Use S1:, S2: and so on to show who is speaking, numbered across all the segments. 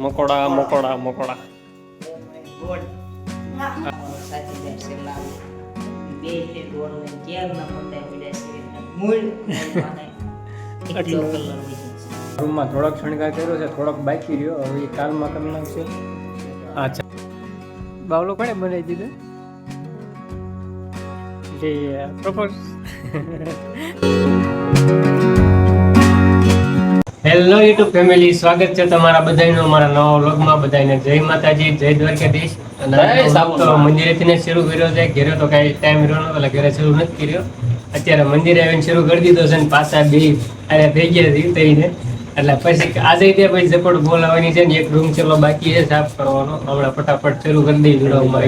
S1: મકોડા મકોડા મકોડા રૂમમાં થોડોક શણગાર કર્યો છે, થોડોક બાકી રહ્યો, હવે એ કાલમાં કરી નાખશે. અચ્છા, બાવલો કોણે બનાવી દીધો? જે પ્રપોઝ. હેલો યુટ્યુબ ફેમિલી, સ્વાગત છે તમારા બધાનું અમારા નવા વ્લોગમાં. બધાને જય માતાજી, જય દ્વારકાધીશ. મંદિરેથી શરૂ કર્યો છે, ઘેરે તો કઈ ટાઈમ રહ્યો નતો એટલે ઘરે શરૂ નથી કર્યો. અત્યારે મંદિરે આવીને શરૂ કરી દીધો છે ને પાછા બે અરે થઈ ગયા થઈને એટલે પછી આજે ત્યાં પછી ઝપડ બોલાવવાની છે ને એક રૂમ ચલો બાકી છે સાફ કરવાનો. હમણાં ફટાફટ શરૂ કરી દઈએ વિડીયોમાં.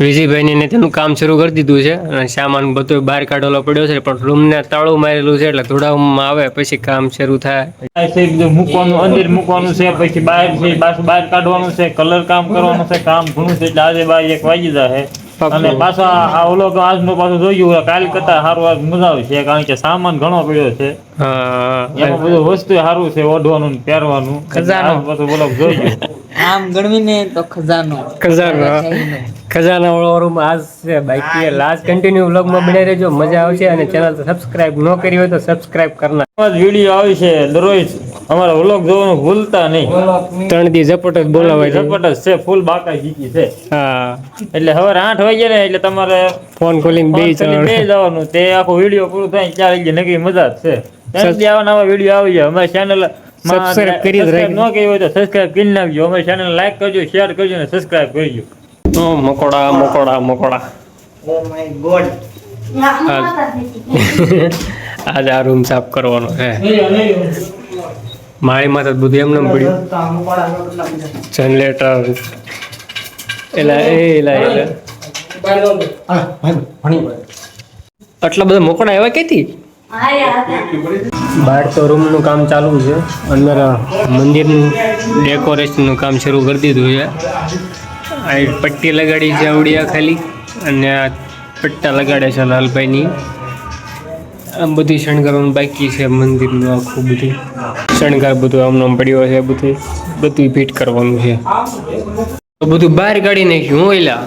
S1: વિજયભાઈ ને તેનું કામ શરૂ કરી દીધું છે અને સામાન બધો બહાર કાઢવાનો પડ્યો છે, પણ રૂમને તાળું મારેલું છે એટલે ધોળામાં આવે પછી કામ શરૂ થાય.
S2: મૂકવાનું અંદર મૂકવાનું છે, પછી બહાર છે પાછું બહાર કાઢવાનું છે, કલર કામ કરવાનું છે, કામ ઘણું છે. એટલે આજે 1 વાગી જાય અને પાછા આ ઓલો આજનો પાછું જોયું કાલ કરતા સારું આજ મજા આવશે, કારણ કે સામાન ઘણો પડ્યો છે. એમાં બધું વસ્તુ સારું છે, ઓઢવાનું પહેરવાનું ખજાનો બધું બોલો જોયું.
S3: આમ ગણવીને તો
S1: ખજાના વાળો આજ છે બાકી. લાસ્ટ કન્ટિન્યુ વ્લોગમાં બની રહેજો, મજા આવશે. અને ચેનલ તો સબસ્ક્રાઇબ ન કરી હોય તો સબસ્ક્રાઇબ કરના.
S2: વિડીયો આવી છે દરરોજ અમારા વ્લોગ જોવાનું ભૂલતા નહીં.
S1: 3 દી ઝપટ જ બોલાવાય
S2: ઝપટ જ છે, ફૂલ બાકા જીકી છે.
S1: હા,
S2: એટલે સવારે 8 વાગે ને એટલે તમારે
S1: ફોન ખોલીને બે
S2: જવાનું. તે આખો વિડીયો પૂરો થાય 4 વાગે નકરી મજા જ છે. નવા વિડીયો આવી જાય. અમારી ચેનલ
S1: સબસ્ક્રાઇબ કરી
S2: ન કરી હોય તો સબસ્ક્રાઇબ કરી નાખજો. અમારી ચેનલ લાઈક કરજો, શેર કરજો અને સબસ્ક્રાઇબ કરજો.
S1: મકોડા મકોડા મકોડા.
S3: ઓ માય ગોડ,
S1: આજે આ રૂમ સાફ કરવાનો છે. માળીમાં તો બધું એમને પડ્યું. જનરેટર આટલા બધા મોકળા એવા કેથી બહાર તો રૂમનું કામ ચાલુ છે. અંદર મંદિરનું ડેકોરેશનનું કામ શરૂ કરી દીધું છે. આ પટ્ટી લગાડી છે આવડિયા ખાલી, અને આ પટ્ટા લગાડે છે લાલભાઈની. આમ બધી શણગારવાનું બાકી છે મંદિરનું. આખું બધું શણગાર બધું આમનો પડ્યો છે, બધું ફિટ કરવાનું છે. તો બધું બહાર કાઢી નાખ્યું. હું એલા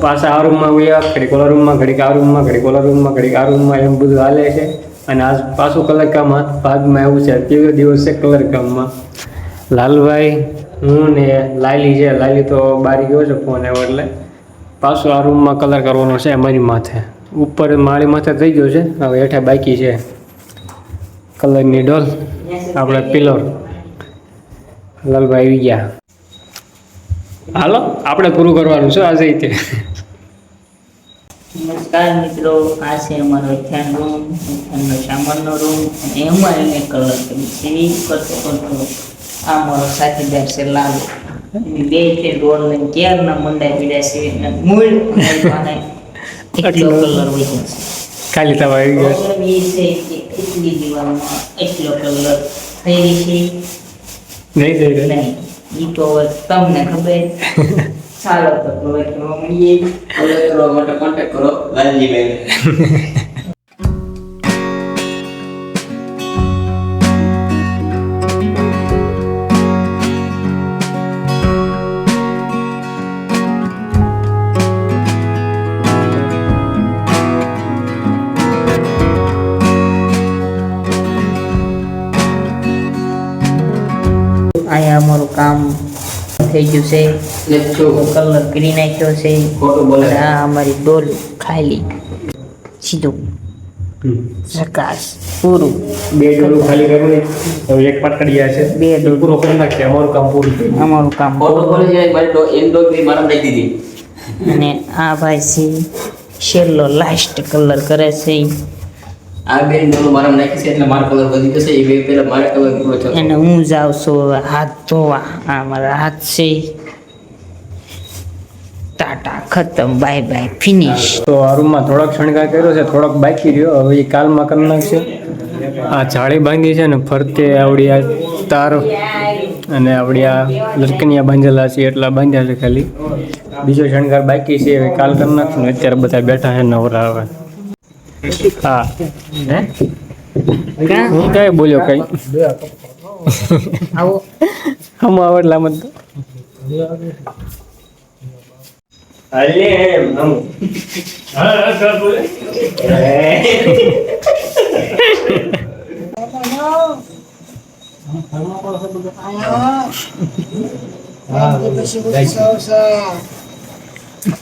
S1: પાછા આ રૂમમાં ગયા, ઘડીક ઓલા રૂમમાં, ઘડીક આ રૂમમાં, ઘડીક ઓલા રૂમમાં, ઘડીક આ રૂમમાં, એમ બધું હાલે છે. અને આજ પાછું કલર કામ ભાગમાં આવ્યું છે. કેવો દિવસ છે કલર કામમાં. લાલભાઈ, હું ને લાલી છે. લાલી તો બહાર ગયો છે ફોન આવ્યો એટલે. પાછું આ રૂમમાં કલર કરવાનો છે અમારી માથે. ઉપર માળી માથે થઈ ગયો છે, હવે હેઠે બાકી છે કલરની ડોલ. આપણે પિલર લાલભાઈ આવી ગયા. હાલો આપણે પૂરું કરવાનું છે આજે.
S3: નમસ્કાર મિત્રો, આ છે અમારો ધ્યાન રૂમ અને સામાનનો રૂમ. અને એમાં એને કલર કરી છે કરતો આ મારો સાથીદાર છે લાલ. બે છે ડોલ લઈને ક્યારના મંડાઈ પીડ્યા છે અને મૂળ એટલો કલર હોય છે.
S1: ખાલી તવા આવી ગયો
S3: પ્રોબ્લેમ એ છે કે એટલી દિવાલમાં એટલો કલર થઈ છે નહીં. ઈ તો તમને ખબર. ચાલો તો કલર કરવા મળીએ.
S4: કલર કરવા માટે કોન્ટેક્ટ કરો લાલજીભાઈ.
S3: અહીંયા અમારું કામ થઈ ગયું છે, કલર કરી નાખ્યો છે. આ અમારી ડોલ ખાલી સીધું પ્રકાશ પૂરું.
S1: 2 ડોલું ખાલી કરવું, હવે એક પટકડિયા છે.
S3: 2 ડોલ
S1: પૂરો કરી નાખીએ. અમારું કામ પૂરું થઈ ગયું.
S3: અમારું કામ. અને આ ભાઈ છે છેલ્લો લાસ્ટ કલર કરે છે.
S4: આ બે ડોલો મારા નાખી છે એટલે મારો કલર વધી જશે. એ બે પહેલા મારા કલર પૂરો થયો.
S3: અને હું જાઉં છું હવે હાથ ધોવા. આ મારા હાથ છે. ટાટા ખતમ, બાય બાય, ફિનિશ.
S1: તો આ રૂમમાં થોડોક શણગાર કર્યો છે, થોડોક બાકી રહ્યો, હવે એ કાલમાં કરી નાખશે. આ જાળી બાંધી છે ને ફરતે આવડી આ તાર અને આવડી આ લટકનિયા બાંધેલા છે, એટલા બાંધ્યા છે ખાલી. બીજો શણગાર બાકી છે, હવે કાલ કરી નાખશું. અત્યારે બધા બેઠા છે નવરા. હવે હા, હું કઈ બોલ્યો કઈ
S3: આવો
S1: હમ આવડલા મત અલે હમ હા કર બોલે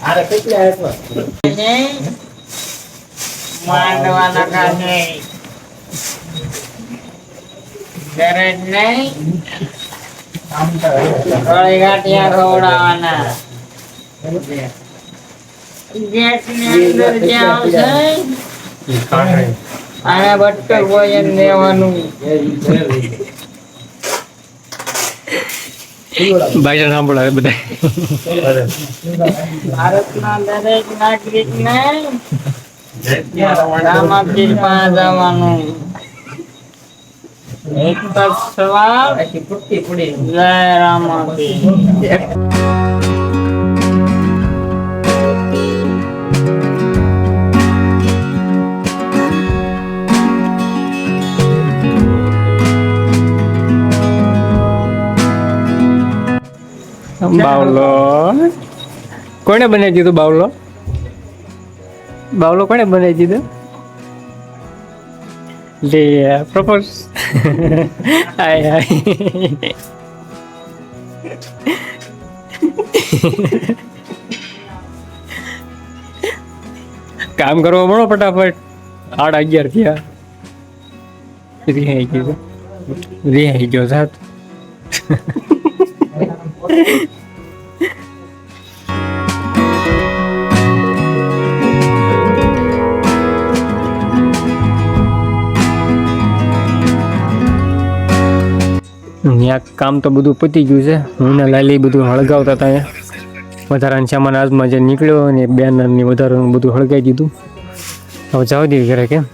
S1: આરે કેટલા હતા
S3: માંડવાના કાઢે ગરજ નહીં ગળી ગાંઠિયા ખવડાવવાના ગેસની અંદર જે આવશે આને બટકર ભોજન દેવાનું
S1: ભાઈ સાંભળો બધા
S3: ભારતના દરેક નાગરિકને રામાપીર પાસે જવાનું એક જ સવાલ જય રામાપીર
S1: બાવલો કોને બનાવી દીધું બાવલો બાવલો કોને બનાવી દીધું લે પ્રપોઝ હાય હાય કામ કરવા મળો ફટાફટ 8:11 થયા રિહાઈ ગયો સાત ત્યાં કામ તો બધું પતી ગયું છે હું ને લાલી બધું હળગાવતા હતા અહીંયા વધારાનો સામાન આજમાં જે નીકળ્યો અને બેનરની વધારાનું બધું હળગાવી દીધું હવે જાવ દી ઘરે કેમ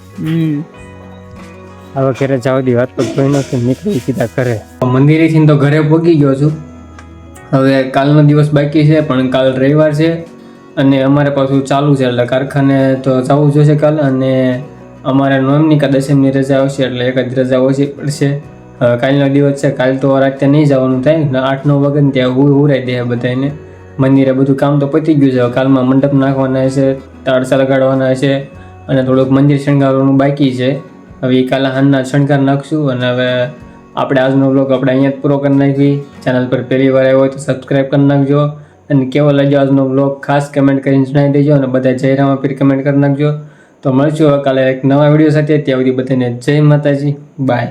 S1: હવે ઘરે જાવ દી વાત પર જોઈ નથી નીકળી સીધા ઘરે મંદિરેથી તો ઘરે પહોંચી ગયો છું હવે કાલનો દિવસ બાકી છે પણ કાલ રવિવાર છે અને અમારે પાછું ચાલુ છે એટલે કારખાને તો જવું જોઈશે કાલ અને અમારે નોમની કા દસમની રજા આવશે એટલે એક જ રજા ઓછી પડશે કાલનો દિવસ છે કાલ તો રાતે નહીં જવાનું થાય ને 8-9 વાગે ને ત્યાં ઉરાઈ દે બધાને મંદિરે બધું કામ તો પતી ગયું છે કાલમાં મંડપ નાખવાના હશે તાળસા લગાડવાના હશે અને થોડુંક મંદિર શણગારવાનું બાકી છે હવે એ કાલે હાલના શણગાર નાખશું અને હવે આપણે આજનો બ્લોગ આપણે અહીંયા જ પૂરો કરી નાખી ચેનલ પર પહેલી વાર આવ્યો હોય તો સબસ્ક્રાઈબ કરી નાખજો અને કેવો લાગ્યો આજનો બ્લોગ ખાસ કમેન્ટ કરીને જણાવી દેજો અને બધા જય રામાપીર કમેન્ટ કરી નાખજો તો મળશું કાલે એક નવા વિડીયો સાથે ત્યાં સુધી બધાને જય માતાજી બાય